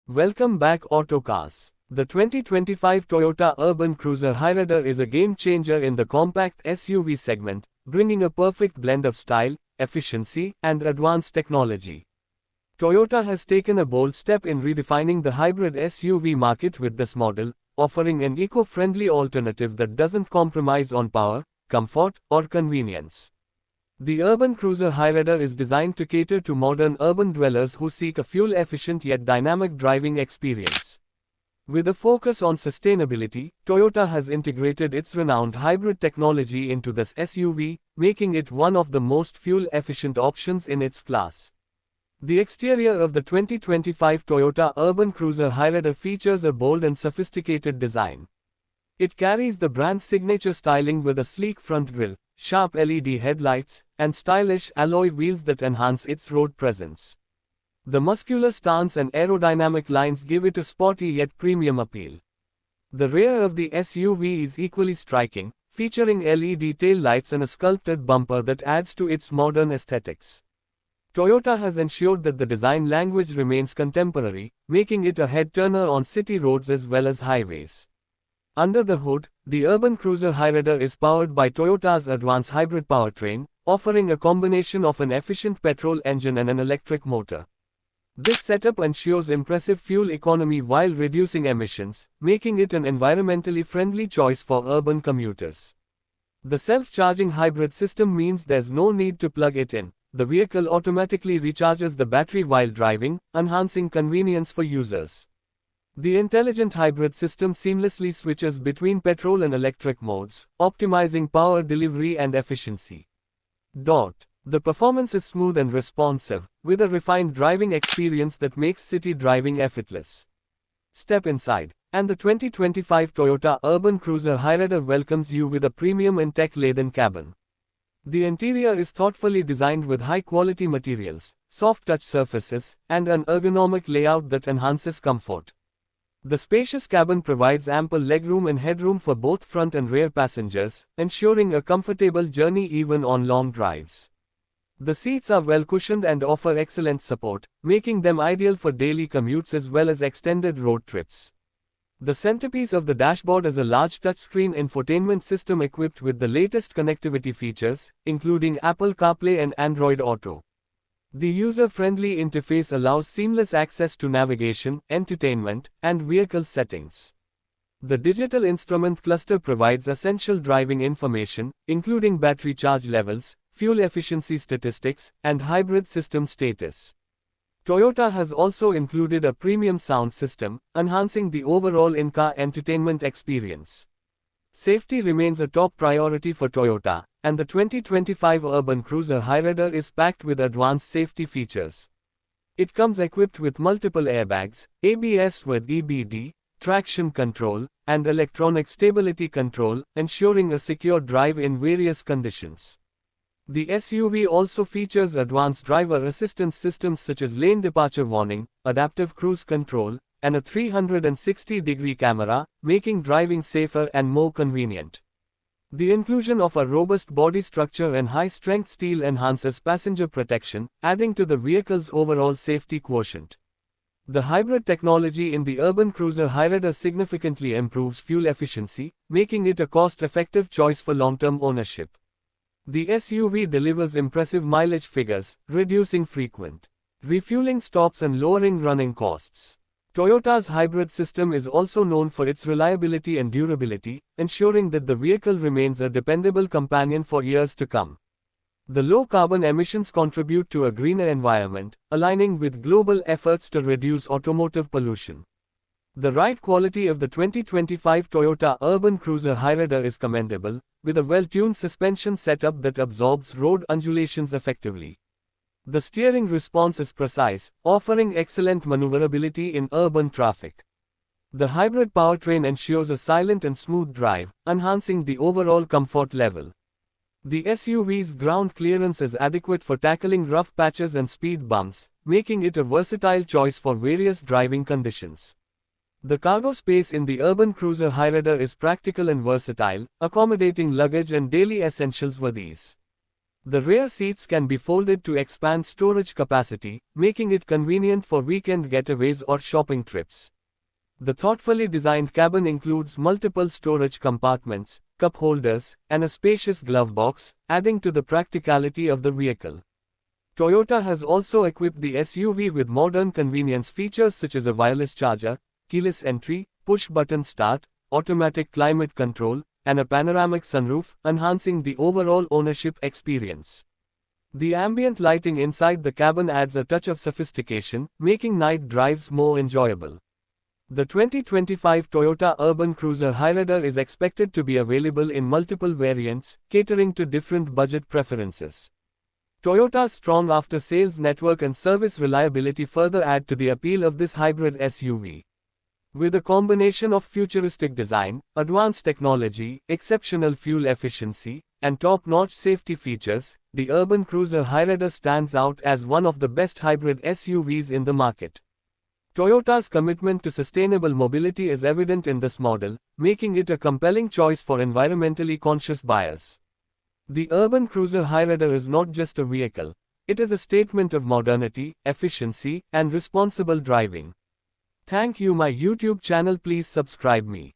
Welcome back Autocars. The 2025 Toyota Urban Cruiser Hyryder is a game-changer in the compact SUV segment, bringing a perfect blend of style, efficiency, and advanced technology. Toyota has taken a bold step in redefining the hybrid SUV market with this model, offering an eco-friendly alternative that doesn't compromise on power, comfort, or convenience. The Urban Cruiser Hyryder is designed to cater to modern urban dwellers who seek a fuel-efficient yet dynamic driving experience. With a focus on sustainability, Toyota has integrated its renowned hybrid technology into this SUV, making it one of the most fuel-efficient options in its class. The exterior of the 2025 Toyota Urban Cruiser Hyryder features a bold and sophisticated design. It carries the brand's signature styling with a sleek front grille, sharp LED headlights, and stylish alloy wheels that enhance its road presence. The muscular stance and aerodynamic lines give it a sporty yet premium appeal. The rear of the SUV is equally striking, featuring LED taillights and a sculpted bumper that adds to its modern aesthetics. Toyota has ensured that the design language remains contemporary, making it a head-turner on city roads as well as highways. Under the hood, the Urban Cruiser Hyryder is powered by Toyota's advanced hybrid powertrain, offering a combination of an efficient petrol engine and an electric motor. This setup ensures impressive fuel economy while reducing emissions, making it an environmentally friendly choice for urban commuters. The self-charging hybrid system means there's no need to plug it in. The vehicle automatically recharges the battery while driving, enhancing convenience for users. The intelligent hybrid system seamlessly switches between petrol and electric modes, optimizing power delivery and efficiency. The performance is smooth and responsive, with a refined driving experience that makes city driving effortless. Step inside, and the 2025 Toyota Urban Cruiser Hyryder welcomes you with a premium and tech-laden cabin. The interior is thoughtfully designed with high-quality materials, soft touch surfaces, and an ergonomic layout that enhances comfort. The spacious cabin provides ample legroom and headroom for both front and rear passengers, ensuring a comfortable journey even on long drives. The seats are well cushioned and offer excellent support, making them ideal for daily commutes as well as extended road trips. The centerpiece of the dashboard is a large touchscreen infotainment system equipped with the latest connectivity features, including Apple CarPlay and Android Auto. The user-friendly interface allows seamless access to navigation, entertainment, and vehicle settings. The digital instrument cluster provides essential driving information, including battery charge levels, fuel efficiency statistics, and hybrid system status. Toyota has also included a premium sound system, enhancing the overall in-car entertainment experience. Safety remains a top priority for Toyota, and the 2025 Urban Cruiser Hyryder is packed with advanced safety features. It comes equipped with multiple airbags, ABS with EBD, traction control, and electronic stability control, ensuring a secure drive in various conditions. The SUV also features advanced driver assistance systems such as lane departure warning, adaptive cruise control, and a 360-degree camera, making driving safer and more convenient. The inclusion of a robust body structure and high-strength steel enhances passenger protection, adding to the vehicle's overall safety quotient. The hybrid technology in the Urban Cruiser Hyryder significantly improves fuel efficiency, making it a cost-effective choice for long-term ownership. The SUV delivers impressive mileage figures, reducing frequent refueling stops and lowering running costs. Toyota's hybrid system is also known for its reliability and durability, ensuring that the vehicle remains a dependable companion for years to come. The low carbon emissions contribute to a greener environment, aligning with global efforts to reduce automotive pollution. The ride quality of the 2025 Toyota Urban Cruiser Hyryder is commendable, with a well-tuned suspension setup that absorbs road undulations effectively. The steering response is precise, offering excellent maneuverability in urban traffic. The hybrid powertrain ensures a silent and smooth drive, enhancing the overall comfort level. The SUV's ground clearance is adequate for tackling rough patches and speed bumps, making it a versatile choice for various driving conditions. The cargo space in the Urban Cruiser Hyryder is practical and versatile, accommodating luggage and daily essentials with ease. The rear seats can be folded to expand storage capacity, making it convenient for weekend getaways or shopping trips. The thoughtfully designed cabin includes multiple storage compartments, cup holders, and a spacious glove box, adding to the practicality of the vehicle. Toyota has also equipped the SUV with modern convenience features such as a wireless charger, keyless entry, push-button start, automatic climate control, and a panoramic sunroof, enhancing the overall ownership experience. The ambient lighting inside the cabin adds a touch of sophistication, making night drives more enjoyable. The 2025 Toyota Urban Cruiser Hyryder is expected to be available in multiple variants, catering to different budget preferences. Toyota's strong after-sales network and service reliability further add to the appeal of this hybrid SUV. With a combination of futuristic design, advanced technology, exceptional fuel efficiency, and top-notch safety features, the Urban Cruiser Hyryder stands out as one of the best hybrid SUVs in the market. Toyota's commitment to sustainable mobility is evident in this model, making it a compelling choice for environmentally conscious buyers. The Urban Cruiser Hyryder is not just a vehicle. It is a statement of modernity, efficiency, and responsible driving. Thank you my YouTube channel, please subscribe me.